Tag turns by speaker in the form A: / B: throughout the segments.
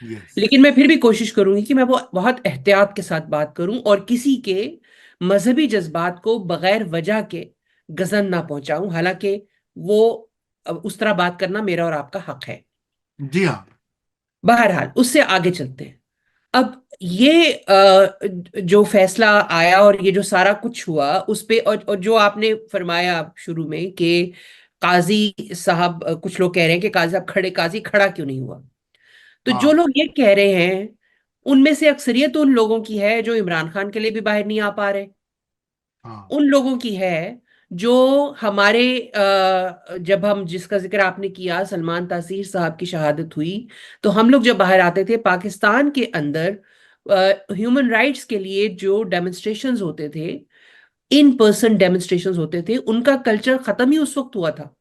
A: Yes.
B: लेकिन मैं फिर भी कोशिश करूंगी कि मैं वो बहुत एहतियात के साथ बात करूं और किसी के मजहबी जज्बात को बगैर वजह के गजन ना पहुंचाऊं, हालांकि वो उस तरह बात करना मेरा और आपका हक है।
A: जी हाँ।
B: बहरहाल उससे आगे चलते हैं। अब ये जो फैसला आया और ये जो सारा कुछ हुआ उस पे, और जो आपने फरमाया शुरू में कि काजी साहब, कुछ लोग कह रहे हैं कि काजी साहब खड़े, काजी खड़ा क्यों नहीं हुआ। तो जो
A: हाँ।
B: लोग ये कह रहे हैं उनमें से अक्सरियत उन लोगों की है जो इमरान खान के लिए भी बाहर नहीं आ पा रहे,
A: हाँ।
B: उन लोगों की है जो हमारे जब हम, जिसका जिक्र आपने किया, सलमान तासीर साहब की शहादत हुई, तो हम लोग जब बाहर आते थे पाकिस्तान के अंदर ह्यूमन राइट्स के लिए जो डेमोन्स्ट्रेशंस होते थे, इन पर्सन डेमोन्स्ट्रेशंस होते थे, उनका कल्चर खत्म ही उस वक्त हुआ था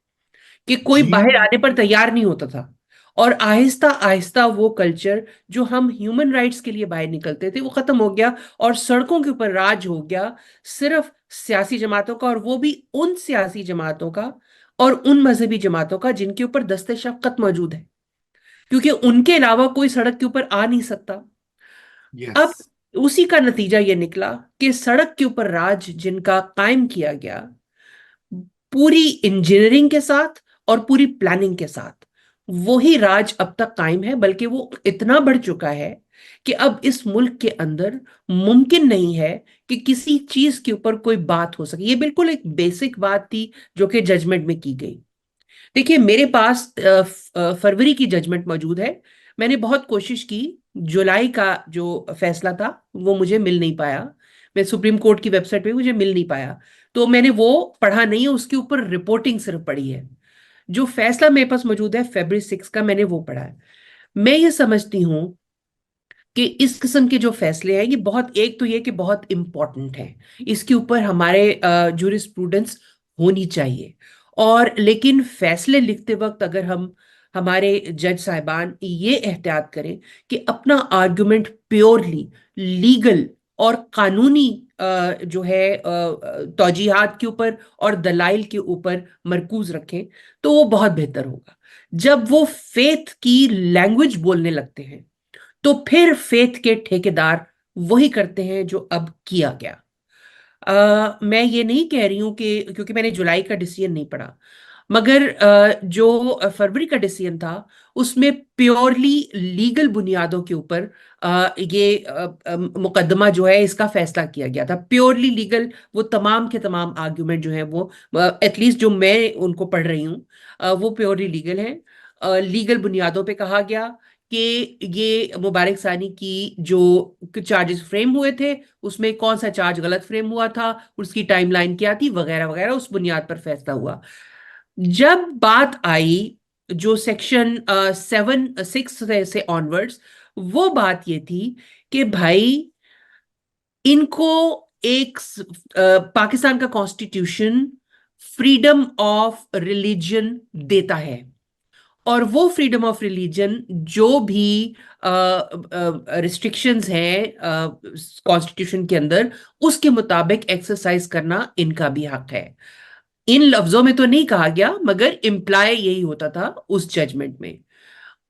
B: कि कोई
A: जी।
B: बाहर आने पर तैयार नहीं होता था। और आहिस्ता आहिस्ता वो कल्चर जो हम ह्यूमन राइट्स के लिए बाहर निकलते थे वो खत्म हो गया और सड़कों के ऊपर राज हो गया सिर्फ सियासी जमातों का, और वो भी उन सियासी जमातों का और उन मजहबी जमातों का जिनके ऊपर दस्ते शफकत मौजूद है, क्योंकि उनके अलावा कोई सड़क के ऊपर आ नहीं सकता।
A: यस।
B: अब उसी का नतीजा ये निकला कि सड़क के ऊपर राज जिनका कायम किया गया, पूरी इंजीनियरिंग के साथ और पूरी प्लानिंग के साथ, वही राज अब तक कायम है, बल्कि वो इतना बढ़ चुका है कि अब इस मुल्क के अंदर मुमकिन नहीं है कि किसी चीज के ऊपर कोई बात हो सके। ये बिल्कुल एक बेसिक बात थी जो कि जजमेंट में की गई। देखिए मेरे पास फरवरी की जजमेंट मौजूद है। मैंने बहुत कोशिश की, जुलाई का जो फैसला था वो मुझे मिल नहीं पाया, मैं सुप्रीम कोर्ट की वेबसाइट पे मुझे मिल नहीं पाया, तो मैंने वो पढ़ा नहीं है, उसके ऊपर रिपोर्टिंग सिर्फ पढ़ी है। जो फैसला मेरे पास मौजूद है February 6 का, मैंने वो पढ़ा है। मैं ये समझती हूँ कि इस किस्म के जो फैसले हैं ये बहुत, एक तो ये कि बहुत इंपॉर्टेंट है, इसके ऊपर हमारे जूरिस्प्रूडेंस होनी चाहिए। और लेकिन फैसले लिखते वक्त अगर हम, हमारे जज साहिबान ये एहतियात करें कि अपना आर्गुमेंट प्योरली लीगल और कानूनी जो है तौजीहात के ऊपर और दलाइल के ऊपर मरकूज रखें, तो वो बहुत बेहतर होगा। जब वो फेथ की लैंग्वेज बोलने लगते हैं तो फिर फेथ के ठेकेदार वही करते हैं जो अब किया गया। मैं ये नहीं कह रही हूं कि, क्योंकि मैंने जुलाई का डिसीजन नहीं पढ़ा, मगर जो फरवरी का डिसीजन था उसमें प्योरली लीगल बुनियादों के ऊपर ये मुकदमा जो है इसका फैसला किया गया था, प्योरली लीगल। वो तमाम के तमाम आर्ग्यूमेंट जो है वो, एटलीस्ट जो मैं उनको पढ़ रही हूँ, वो प्योरली लीगल है। लीगल बुनियादों पे कहा गया कि ये मुबारक सानी की जो चार्जेस फ्रेम हुए थे उसमें कौन सा चार्ज गलत फ्रेम हुआ था, उसकी टाइमलाइन क्या थी, वगैरह वगैरह, उस बुनियाद पर फैसला हुआ। जब बात आई जो सेक्शन 7, 6 से ऑनवर्ड्स, वो बात ये थी कि भाई इनको एक पाकिस्तान का कॉन्स्टिट्यूशन फ्रीडम ऑफ रिलीजन देता है, और वो फ्रीडम ऑफ रिलीजन जो भी रिस्ट्रिक्शंस हैं कॉन्स्टिट्यूशन के अंदर, उसके मुताबिक एक्सरसाइज करना इनका भी हक है। इन लफ्जों में तो नहीं कहा गया मगर इम्प्लाई यही होता था उस जजमेंट में।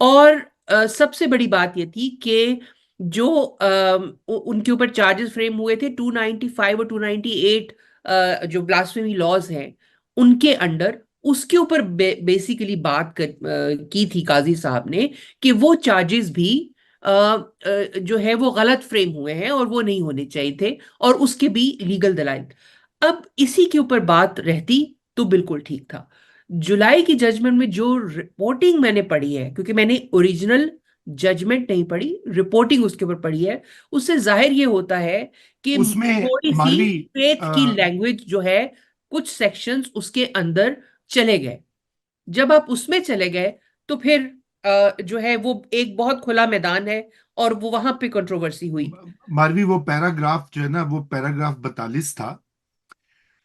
B: और सबसे बड़ी बात यह थी कि जो उनके ऊपर चार्जेस फ्रेम हुए थे 295 और 298, जो ब्लास्फेमी लॉज हैं उनके अंडर, उसके ऊपर बेसिकली बात की थी काजी साहब ने कि वो चार्जेस भी जो है वो गलत फ्रेम हुए हैं और वो नहीं होने चाहिए थे, और उसके भी लीगल दलाइल। अब इसी के ऊपर बात रहती तो बिल्कुल ठीक था। जुलाई की जजमेंट में जो रिपोर्टिंग मैंने पढ़ी है, क्योंकि मैंने ओरिजिनल जजमेंट नहीं पढ़ी, रिपोर्टिंग उसके ऊपर पढ़ी है, उससे जाहिर ये होता है कि
A: उसमें
B: थोड़ी सी
A: मारवी,
B: फेथ की लैंग्वेज जो है, कुछ सेक्शंस उसके अंदर चले गए। जब आप उसमें चले गए तो फिर जो है वो एक बहुत खुला मैदान है, और वो वहां पे कंट्रोवर्सी हुई।
A: मारवी वो पैराग्राफ जो है ना, वो पैराग्राफ 42 था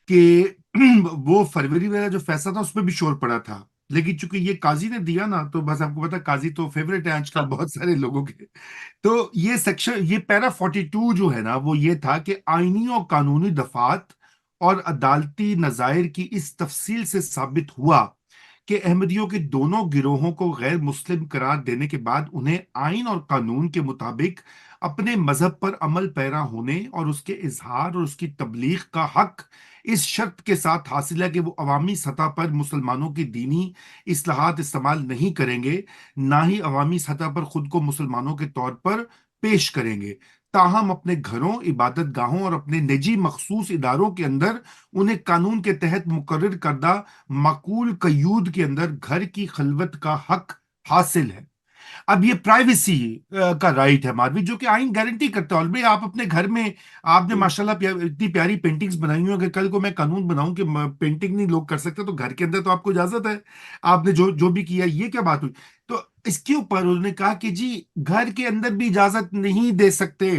A: कि वो फरवरी वाला जो फैसला था उसमें भी शोर पड़ा था, लेकिन चूंकि ये काजी ने दिया ना, तो बस आपको पता, काजी तो फेवरेट है आजकल
B: हाँ।
A: बहुत सारे लोगों के। तो ये सेक्शन, ये पैरा 42 जो है ना, वो ये था कि आईनी और कानूनी दफात और अदालती नजायर की इस तफसील से साबित हुआ कि अहमदियों के दोनों गिरोहों को गैर मुस्लिम करार देने के बाद उन्हें आइन और कानून के मुताबिक अपने मजहब पर अमल पैरा होने और उसके इजहार और उसकी तबलीग का हक इस शर्त के साथ हासिल है कि वो अवामी सतह पर मुसलमानों की दीनी इस्लाहात इस्तेमाल नहीं करेंगे, ना ही अवामी सतह पर खुद को मुसलमानों के तौर पर पेश करेंगे। ताहम अपने घरों, इबादत गाहों और अपने निजी मखसूस इदारों के अंदर उन्हें कानून के तहत मुकर्रर करदा माकूल कयूद के अंदर घर की खलवत का हक हासिल है। अब ये प्राइवेसी का राइट है माधवी, जो कि आइन गारंटी करता है। ऑलरेडी आप अपने घर में, आपने माशाल्लाह इतनी प्यारी पेंटिंग्स बनाई हुई है कि कल को मैं कानून बनाऊं कि पेंटिंग नहीं लोग कर सकते, तो घर के अंदर तो आपको इजाजत है। आपने जो जो भी किया, ये क्या बात हुई? तो इसके ऊपर उन्होंने कहा कि जी घर के अंदर भी इजाजत नहीं दे सकते।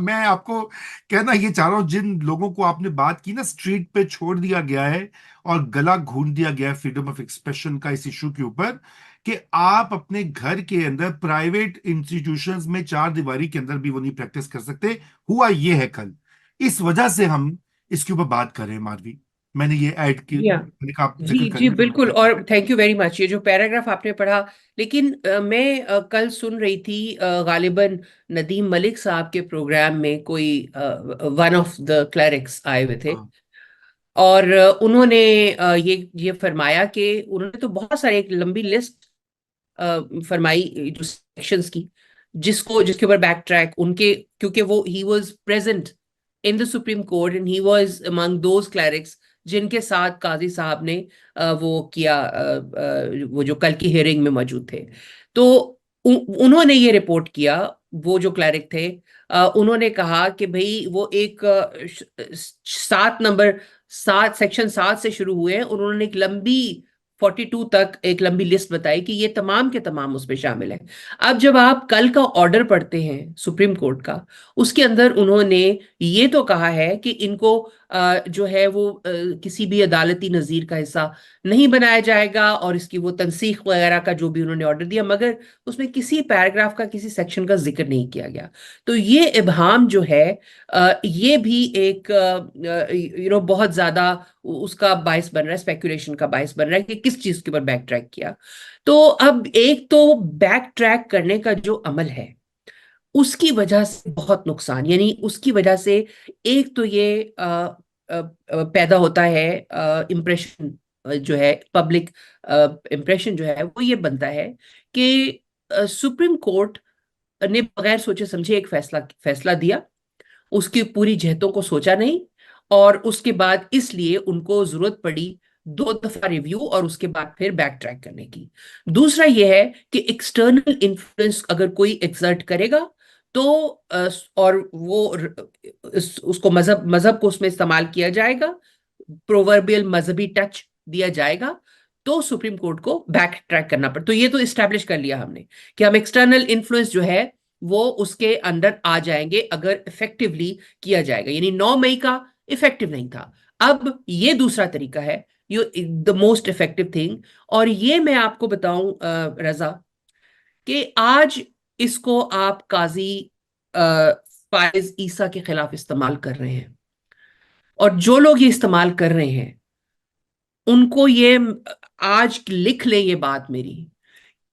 A: मैं आपको कहना ये चाह रहा हूं, जिन लोगों को आपने बात की ना, स्ट्रीट पे छोड़ दिया गया है और गला घूंट दिया गया है फ्रीडम ऑफ एक्सप्रेशन का इस इशू के ऊपर, कि आप अपने घर के अंदर प्राइवेट इंस्टीट्यूशंस में चार दीवारी के अंदर भी वो नहीं प्रैक्टिस कर सकते। हुआ ये है कल, इस वजह से हम इसके ऊपर बात कर रहे हैं माधवी। मैंने ये ऐड की,
B: या
A: मैंने कहा आप
B: जी
A: जिक्र
B: जी
A: करेंगे तो मैं
B: बिल्कुल,
A: करता हूं।
B: और थैंक यू वेरी मच ये जो पैराग्राफ आपने पढ़ा। लेकिन मैं कल सुन रही थी गालिबन नदीम मलिक साहब के प्रोग्राम में कोई वन ऑफ द क्लरिक्स आए हुए थे।
A: हाँ,
B: और उन्होंने ये फरमाया कि उन्होंने तो बहुत सारे, एक लंबी लिस्ट फरमाई जो सेक्शंस की, जिसके ऊपर बैक ट्रैक उनके, क्योंकि वो he was present in the supreme court and he was among those clerics जिनके साथ काजी साहब ने वो किया, वो जो कल की हियरिंग में मौजूद थे। तो उन्होंने ये रिपोर्ट किया, वो जो क्लरिक थे, उन्होंने कहा कि भाई वो एक 7 नंबर 7 सेक्शन 7 से शुरू हुए हैं। उन्होंने एक लंबी 42 तक एक लंबी लिस्ट बताई कि ये तमाम के तमाम उसमें शामिल है। अब जब आप कल का ऑर्डर पढ़ते हैं सुप्रीम कोर्ट का, उसके अंदर उन्होंने ये तो कहा है कि इनको जो है वो किसी भी अदालती नजीर का हिस्सा नहीं बनाया जाएगा, और इसकी वो तनसीख वगैरह का जो भी उन्होंने ऑर्डर दिया, मगर उसमें किसी पैराग्राफ का, किसी सेक्शन का जिक्र नहीं किया गया। तो ये इबहाम जो है, ये भी एक बहुत ज्यादा उसका बायस बन रहा है, स्पेकुलेशन का बायस बन रहा है कि किस चीज के ऊपर बैक ट्रैक किया। तो अब एक तो बैक ट्रैक करने का जो अमल है, उसकी वजह से बहुत नुकसान, यानी उसकी वजह से एक तो ये पैदा होता है इम्प्रेशन, जो है पब्लिक इम्प्रेशन जो है वो ये बनता है कि सुप्रीम कोर्ट ने बगैर सोचे समझे एक फैसला फैसला दिया, उसकी पूरी जहतों को सोचा नहीं, और उसके बाद इसलिए उनको जरूरत पड़ी 2 दफा रिव्यू और उसके बाद फिर बैक ट्रैक करने की। दूसरा यह है कि एक्सटर्नल इन्फ्लुएंस अगर कोई एक्सर्ट करेगा, तो और वो उसको मजहब मजहब को उसमें इस्तेमाल किया जाएगा, प्रोवर्बियल मजहबी टच दिया जाएगा, तो सुप्रीम कोर्ट को बैक ट्रैक करना पड़ता। तो ये तो इस्टेब्लिश कर लिया हमने कि हम एक्सटर्नल इन्फ्लुएंस जो है वो उसके अंदर आ जाएंगे अगर इफेक्टिवली किया जाएगा, यानी 9 मई का इफेक्टिव नहीं था। अब ये दूसरा तरीका है, you the most effective thing. और ये मैं आपको बताऊं रजा, कि आज इसको आप काजी फाइज ईसा के खिलाफ इस्तेमाल कर रहे हैं, और जो लोग ये इस्तेमाल कर रहे हैं उनको ये आज लिख ले ये बात मेरी,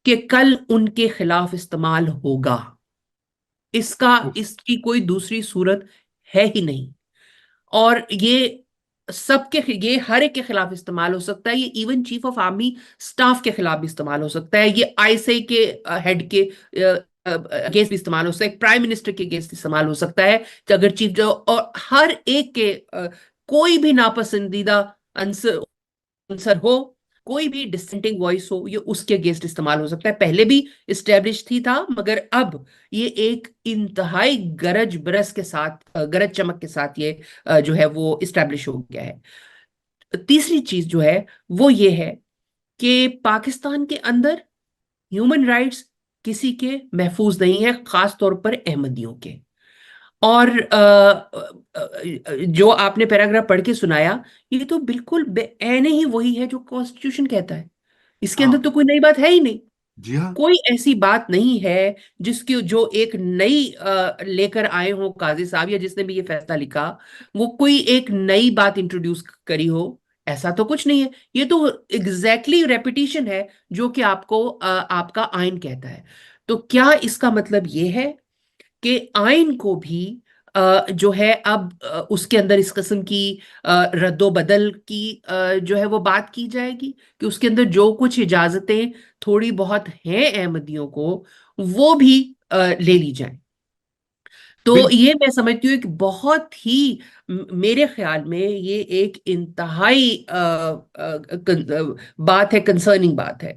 B: कि कल उनके खिलाफ इस्तेमाल होगा।
A: उफ,
B: इसकी कोई दूसरी सूरत है ही नहीं। और ये हर एक के खिलाफ इस्तेमाल हो सकता है, ये even chief of army staff के खिलाफ भी इस्तेमाल हो सकता है, ये आईएसआई के हेड के अगेंस्ट भी इस्तेमाल हो सकता है, प्राइम मिनिस्टर के अगेंस्ट इस्तेमाल हो सकता है, कि अगर चीफ जो, और हर एक के कोई भी नापसंदीदा आंसर आंसर हो, कोई भी डिसेंटिंग वॉइस हो, ये उसके अगेंस्ट इस्तेमाल हो सकता है। पहले भी इस्टेब्लिश थी था, मगर अब ये एक इंतहाई गरज बरस के साथ, गरज चमक के साथ ये जो है वो इस्टेब्लिश हो गया है। तीसरी चीज जो है वो ये है कि पाकिस्तान के अंदर ह्यूमन राइट्स किसी के महफूज नहीं है, खास तौर पर अहमदियों के। और जो आपने पैराग्राफ पढ़ के सुनाया, ये तो बिल्कुल बेऐने ही वही है जो कॉन्स्टिट्यूशन कहता है। इसके अंदर
A: हाँ,
B: तो कोई नई बात है ही नहीं।
A: जी हाँ,
B: कोई ऐसी बात नहीं है जिसकी जो एक नई लेकर आए हो काजी साहब, या जिसने भी ये फैसला लिखा, वो कोई एक नई बात इंट्रोड्यूस करी हो। ऐसा तो कुछ नहीं है। ये तो एग्जैक्टली रेपिटेशन है जो कि आपको आपका आइन कहता है। तो क्या इसका मतलब ये है कि आइन को भी जो है अब उसके अंदर इस किस्म की रद्दो बदल की जो है वो बात की जाएगी, कि उसके अंदर जो कुछ इजाजतें थोड़ी बहुत हैं अहमदियों को, वो भी ले ली जाएं। तो
A: बिल
B: ये मैं समझती हूँ कि बहुत ही मेरे ख्याल में ये एक इंतहाई बात है, कंसर्निंग बात है।